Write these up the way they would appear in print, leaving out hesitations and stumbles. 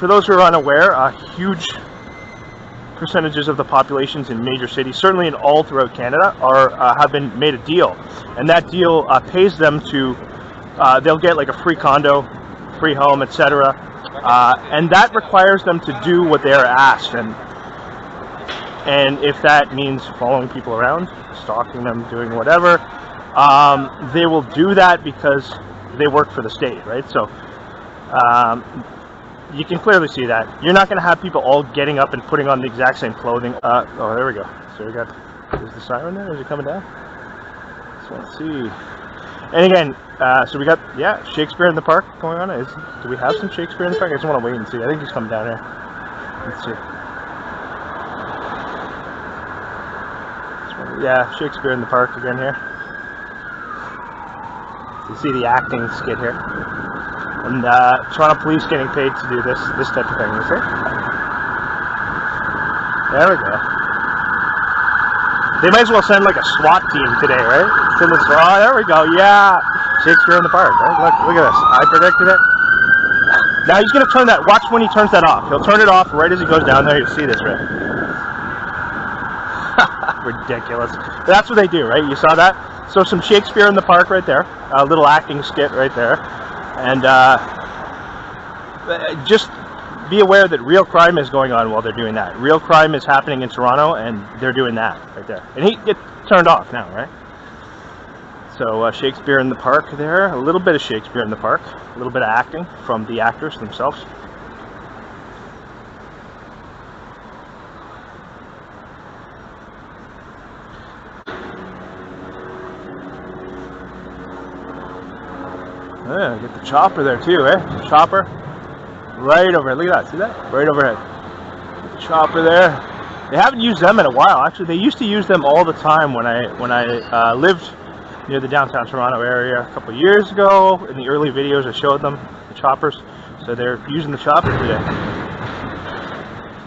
for those who are unaware, huge percentages of the populations in major cities, certainly in all throughout Canada, have been made a deal, and that deal pays them to, they'll get like a free condo, free home, etc., and that requires them to do what they are asked, and if that means following people around, stalking them, doing whatever, they will do that because they work for the state, right? So you can clearly see that. You're not going to have people all getting up and putting on the exact same clothing. Oh, there we go. So we got, is the siren there? Is it coming down? So let's see. And again, so we got, yeah, Shakespeare in the Park going on. Do we have some Shakespeare in the Park? I just want to wait and see. I think he's coming down here. Let's see. Yeah, Shakespeare in the Park again here. You see the acting skit here. And Toronto police getting paid to do this type of thing, you see? There we go. They might as well send like a SWAT team today, right? Oh, there we go, yeah! Shakespeare in the Park, right? Look at this. I predicted it. Now he's going to turn that, watch when he turns that off. He'll turn it off right as he goes down there. You'll see this, right? Ridiculous. But that's what they do, right? You saw that? So some Shakespeare in the Park right there. A little acting skit right there. And just be aware that real crime is going on while they're doing that. Real crime is happening in Toronto, and they're doing that right there. And he gets turned off now, right? So Shakespeare in the Park there. A little bit of Shakespeare in the Park. A little bit of acting from the actors themselves. Yeah, get the chopper there too, eh? Chopper, right overhead. Look at that. See that? Right overhead. The chopper there. They haven't used them in a while. Actually, they used to use them all the time when I lived near the downtown Toronto area a couple of years ago. In the early videos, I showed them the choppers, so they're using the chopper today.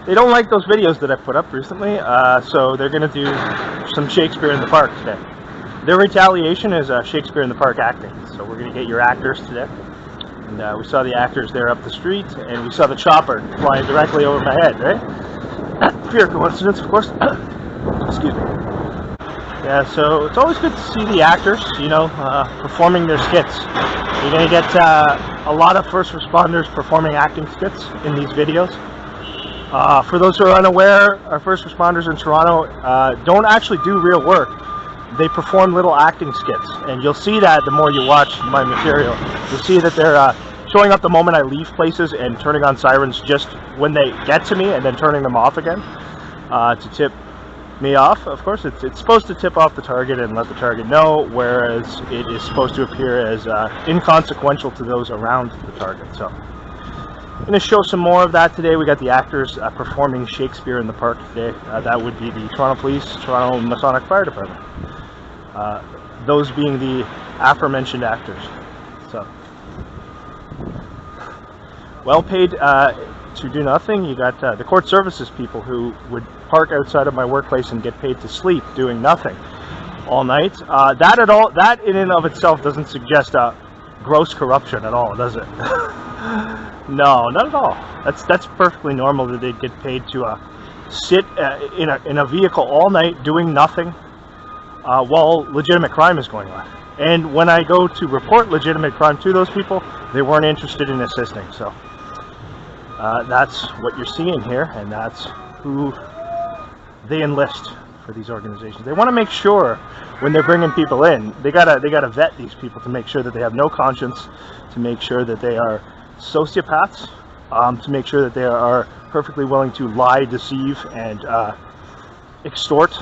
They don't like those videos that I put up recently, so they're going to do some Shakespeare in the Park today. Their retaliation is Shakespeare in the Park acting. So we're going to get your actors today. And we saw the actors there up the street, and we saw the chopper flying directly over my head, right? Pure coincidence, of course. Excuse me. Yeah, so it's always good to see the actors, you know, performing their skits. You're going to get a lot of first responders performing acting skits in these videos. For those who are unaware, our first responders in Toronto don't actually do real work. They perform little acting skits, and you'll see that the more you watch my material. You'll see that they're showing up the moment I leave places and turning on sirens just when they get to me, and then turning them off again to tip me off. Of course, it's supposed to tip off the target and let the target know, whereas it is supposed to appear as inconsequential to those around the target. So I'm going to show some more of that today. We got the actors performing Shakespeare in the Park today. That would be the Toronto Police, Toronto Masonic Fire Department. Those being the aforementioned actors. So, well paid to do nothing. You got the court services people who would park outside of my workplace and get paid to sleep doing nothing all night. That in and of itself doesn't suggest gross corruption at all, does it? No, not at all. That's perfectly normal that they'd get paid to sit in a vehicle all night doing nothing. While legitimate crime is going on. And when I go to report legitimate crime to those people, they weren't interested in assisting. So that's what you're seeing here, and that's who they enlist for these organizations. They want to make sure when they're bringing people in, they gotta vet these people to make sure that they have no conscience, to make sure that they are sociopaths, to make sure that they are perfectly willing to lie, deceive, and extort.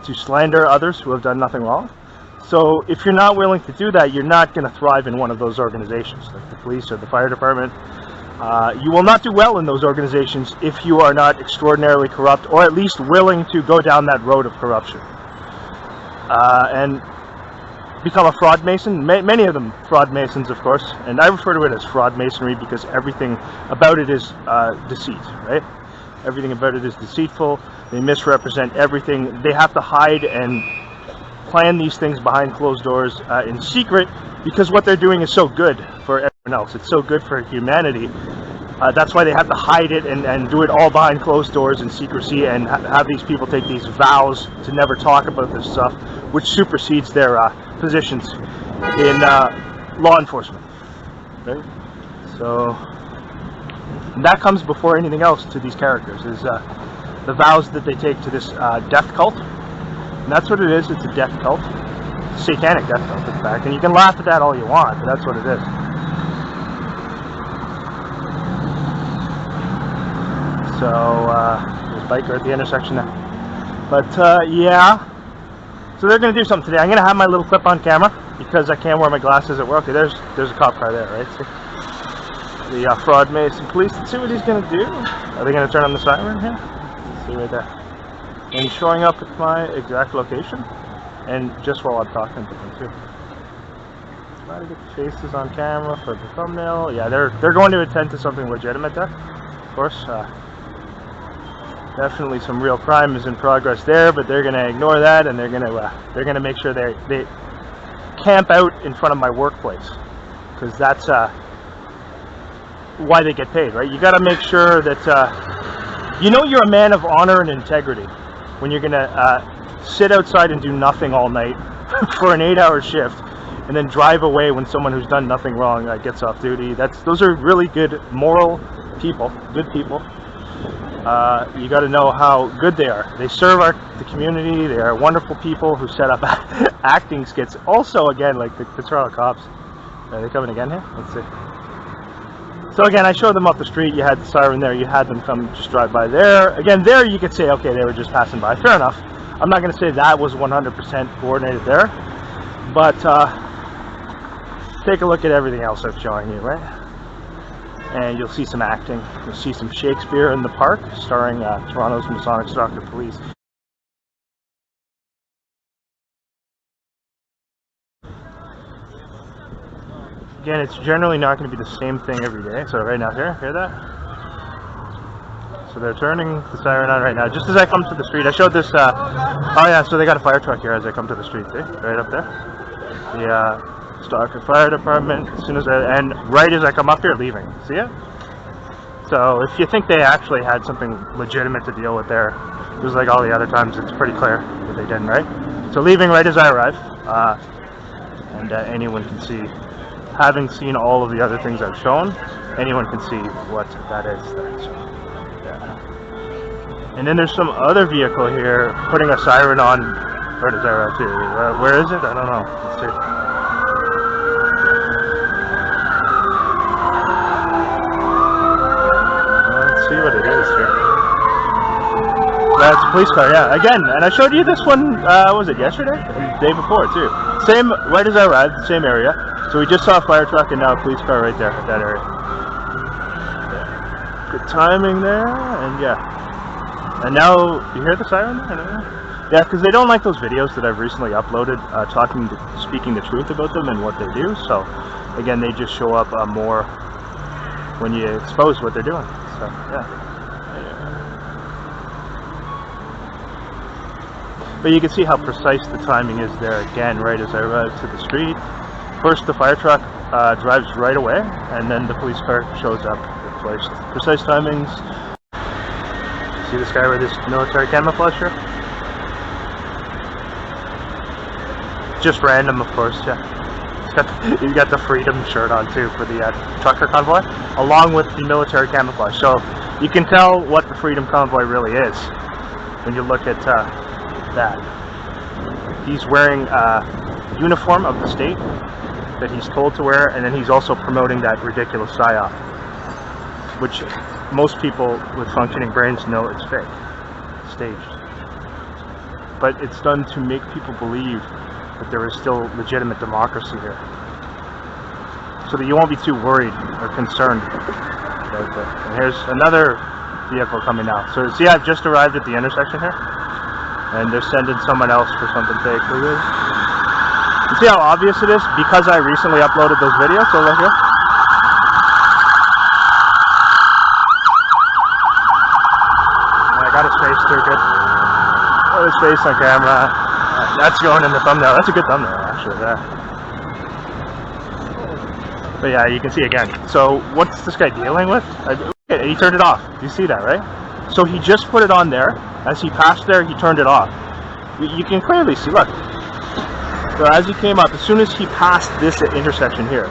To slander others who have done nothing wrong. So if you're not willing to do that, you're not going to thrive in one of those organizations, like the police or the fire department. You will not do well in those organizations if you are not extraordinarily corrupt, or at least willing to go down that road of corruption. And become a fraud mason. Many of them fraud masons, of course, and I refer to it as fraud masonry because everything about it is deceit, right? Everything about it is deceitful. They misrepresent everything. They have to hide and plan these things behind closed doors in secret because what they're doing is so good for everyone else. It's so good for humanity That's why they have to hide it and do it all behind closed doors in secrecy, and have these people take these vows to never talk about this stuff, which supersedes their positions in law enforcement. Right? So that comes before anything else to these characters, is the vows that they take to this death cult. And that's what it is. It's a death cult. It's a satanic death cult, in fact. And you can laugh at that all you want, but that's what it is. So, there's a biker at the intersection there. But, yeah. So they're going to do something today. I'm going to have my little clip on camera, because I can't wear my glasses at work. Okay, there's a cop car there, right? See? The fraud Mason police. Let's see what he's going to do. Are they going to turn on the siren here? Let's see right there. And he's showing up at my exact location. And just while I'm talking to them, too. Try to get the faces on camera for the thumbnail. Yeah, they're going to attend to something legitimate there. Of course, definitely some real crime is in progress there, but they're going to ignore that, and they're going to make sure they camp out in front of my workplace, because that's why they get paid, right? You got to make sure that you know you're a man of honor and integrity when you're going to sit outside and do nothing all night for an 8-hour shift, and then drive away when someone who's done nothing wrong gets off duty. Those are really good moral people, good people. You got to know how good they are. They serve the community. They are wonderful people who set up acting skits. Also, again, like the Toronto cops. Are they coming again here? Let's see. So again, I showed them up the street. You had the siren there. You had them come just drive by there. Again, there you could say, okay, they were just passing by. Fair enough. I'm not going to say that was 100% coordinated there. But take a look at everything else I'm showing you, right? And you'll see some acting. You'll see some Shakespeare in the Park, starring Toronto's Masonic Stalker Police. Again, it's generally not going to be the same thing every day. So right now, hear that? So they're turning the siren on right now. Just as I come to the street, I showed this. Oh yeah, so they got a fire truck here as I come to the street. See, right up there. The Stalker Fire Department. As soon as and right as I come up here, leaving. See it? So if you think they actually had something legitimate to deal with there, just like all the other times, it's pretty clear that they didn't, right? So leaving right as I arrive, and anyone can see, having seen all of the other things I've shown, anyone can see what that is there. So, yeah. And then there's some other vehicle here putting a siren on. Where does that arrive to? Where is it? I don't know. Let's see. See what it is here. That's a police car, yeah. Again, and I showed you this one, was it yesterday? The day before, too. Same, right as I arrived, same area. So we just saw a fire truck and now a police car right there at that area. Yeah. Good timing there, and yeah. And now, you hear the siren? Yeah, because they don't like those videos that I've recently uploaded, speaking the truth about them and what they do. So, again, they just show up more when you expose what they're doing. So, yeah. But you can see how precise the timing is there again, right as I arrive to the street. First the fire truck drives right away, and then the police car shows up. Precise timings. See this guy with this military camouflage shirt? Just random, of course, yeah. He's got the freedom shirt on too for the trucker convoy, along with the military camouflage. So you can tell what the freedom convoy really is when you look at that. He's wearing a uniform of the state that he's told to wear, and then he's also promoting that ridiculous psyop, which most people with functioning brains know it's fake, staged. But it's done to make people believe that there is still legitimate democracy here, so that you won't be too worried or concerned about that. And here's another vehicle coming now. So see, I've just arrived at the intersection here, and they're sending someone else for something fake. You see how obvious it is? Because I recently uploaded those videos. So look here. I got his face too, good. Got his face on camera. That's going in the thumbnail. That's a good thumbnail, actually. Yeah. But yeah, you can see again. So what's this guy dealing with? He turned it off. Do you see that, right? So he just put it on there. As he passed there, he turned it off. You can clearly see, look. So as he came up, as soon as he passed this intersection here,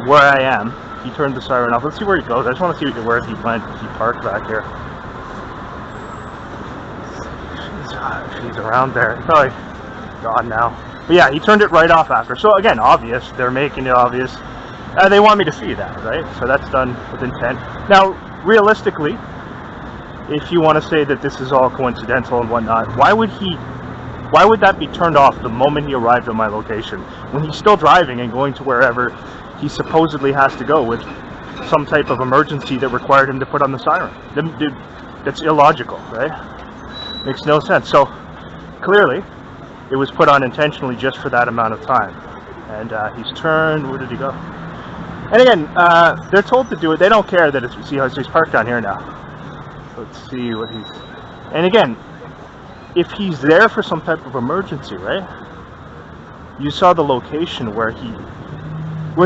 where I am, he turned the siren off. Let's see where he goes. I just want to see where he went. He parked back here. He's around there. He's probably gone now. But yeah, he turned it right off after. So again, obvious. They're making it obvious. They want me to see that, right? So that's done with intent. Now, realistically, if you want to say that this is all coincidental and whatnot, why would that be turned off the moment he arrived at my location when he's still driving and going to wherever he supposedly has to go with some type of emergency that required him to put on the siren? Dude, that's illogical, right? Makes no sense. So clearly it was put on intentionally just for that amount of time. And he's turned. Where did he go? And again, they're told to do it. They don't care that it's, see how he's parked down here now. Let's see what he's, and again, if he's there for some type of emergency, right? You saw the location where he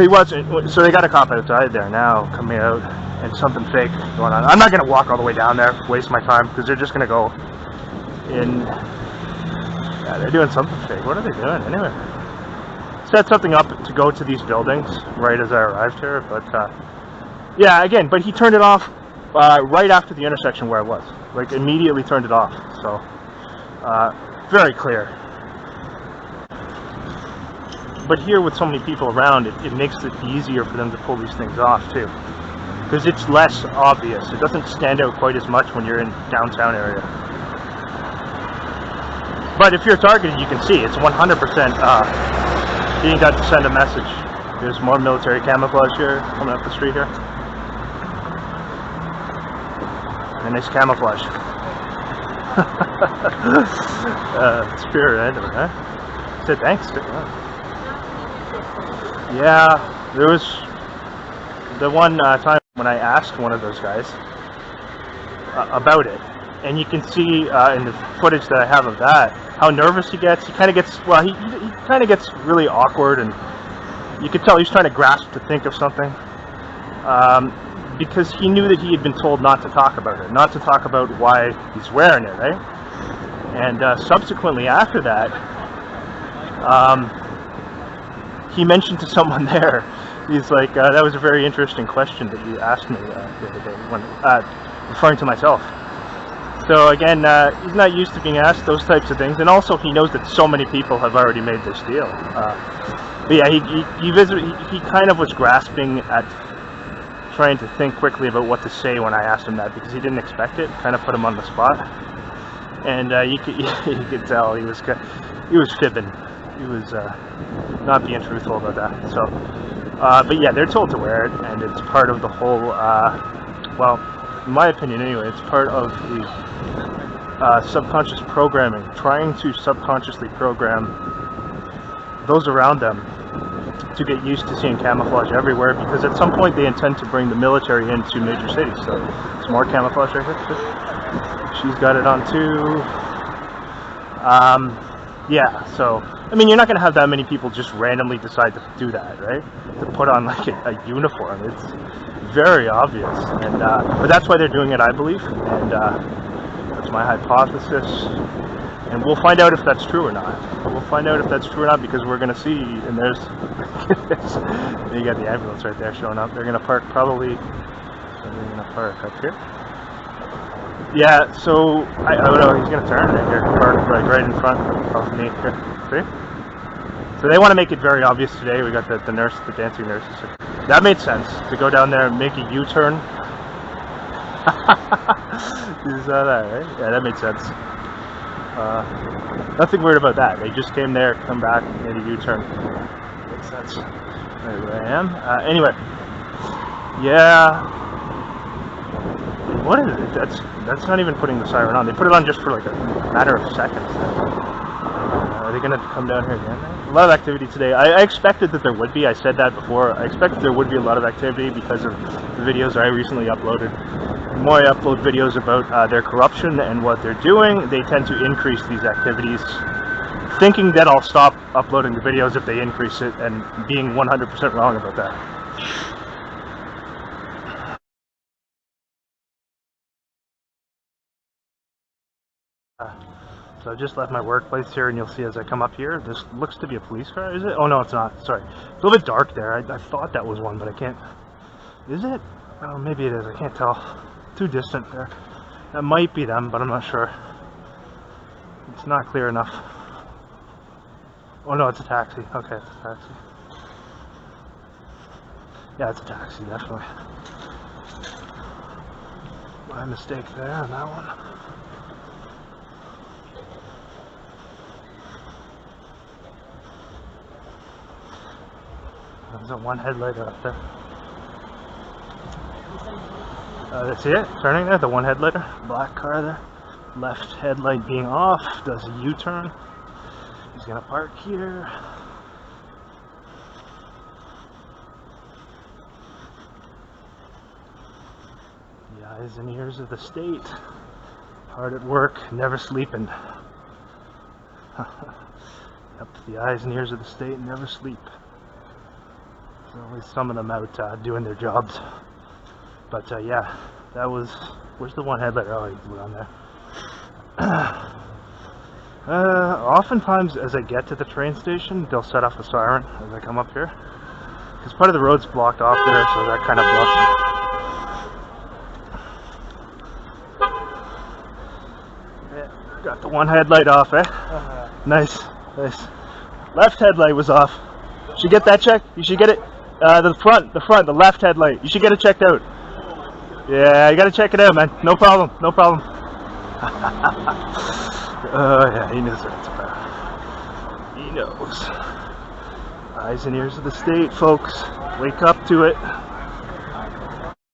was. So they got a cop outside there now coming out, and something fake going on. I'm not going to walk all the way down there, waste my time, because they're just going to go in. Yeah, they're doing something fake. What are they doing anyway? Set something up to go to these buildings right as I arrived here, but yeah, again, but he turned it off right after the intersection where I was, like immediately turned it off. So very clear. But here with so many people around, it makes it easier for them to pull these things off too, because it's less obvious. It doesn't stand out quite as much when you're in downtown area. But if you're targeted, you can see it's 100% being done to send a message. There's more military camouflage here, coming up the street here. And nice camouflage. Spirit end of it, huh? Said thanks. Yeah, there was the one time when I asked one of those guys about it. And you can see in the footage that I have of that, how nervous he gets. He kind of gets, well, he kind of gets really awkward, and you could tell he's trying to grasp to think of something. Because he knew that he had been told not to talk about it, not to talk about why he's wearing it, right? And subsequently after that, he mentioned to someone there, he's like, that was a very interesting question that you asked me the other day, when referring to myself. So again, he's not used to being asked those types of things, and also he knows that so many people have already made this deal. But yeah, he kind of was grasping at trying to think quickly about what to say when I asked him that, because he didn't expect it. Kind of put him on the spot, and you could tell he was fibbing. He was not being truthful about that. So, but yeah, they're told to wear it, and it's part of the whole. Well, in my opinion, anyway, it's part of the subconscious programming, trying to subconsciously program those around them to get used to seeing camouflage everywhere, because at some point they intend to bring the military into major cities. So there's more camouflage right here. She's got it on too. Yeah, so I mean, you're not going to have that many people just randomly decide to do that, right? To put on like a uniform. It's very obvious, and but that's why they're doing it, I believe, and that's my hypothesis. And we'll find out if that's true or not. We'll find out if that's true or not, because we're going to see, and there's, you got the ambulance right there showing up. They're going to park probably, they're going to park up here. Yeah, so, I don't know, he's going to turn right here, park like right in front of me here. See? So they want to make it very obvious today. We got the nurse, the dancing nurses. That made sense, to go down there and make a U-turn. You saw that, right? Yeah, that made sense. Nothing weird about that. They just came there, come back, made a U-turn. Makes sense. There I am. Anyway, yeah. What is it? That's not even putting the siren on. They put it on just for like a matter of seconds. Are they gonna come down here again? A lot of activity today. I expected that there would be. I said that before. I expected there would be a lot of activity because of the videos I recently uploaded. The more I upload videos about their corruption and what they're doing, they tend to increase these activities, thinking that I'll stop uploading the videos if they increase it, and being 100% wrong about that. So I just left my workplace here, and you'll see as I come up here, this looks to be a police car, is it? Oh no, it's not, sorry. It's a little bit dark there. I thought that was one, but I can't. Is it? Oh, maybe it is, I can't tell. Too distant there. That might be them, but I'm not sure. It's not clear enough. Oh no, it's a taxi. Okay, it's a taxi. Yeah, it's a taxi, definitely. My mistake there on that one. There's that one headlight up there. That's it, turning there, the one headlighter. Black car there. Left headlight being off, does a U-turn. He's gonna park here. The eyes and ears of the state. Hard at work, never sleeping. Yep, the eyes and ears of the state never sleep. There's always some of them out doing their jobs. But yeah, that was. Where's the one headlight? Oh, he's down there. Oftentimes, as I get to the train station, they'll set off the siren as I come up here. Because part of the road's blocked off there, so that kind of blocks it. Yeah, got the one headlight off, eh? Nice, nice. Left headlight was off. You should get that checked. You should get it. The left headlight. You should get it checked out. Yeah, you gotta check it out, man. No problem, no problem. Oh yeah, he knows what it's about. He knows. Eyes and ears of the state, folks. Wake up to it.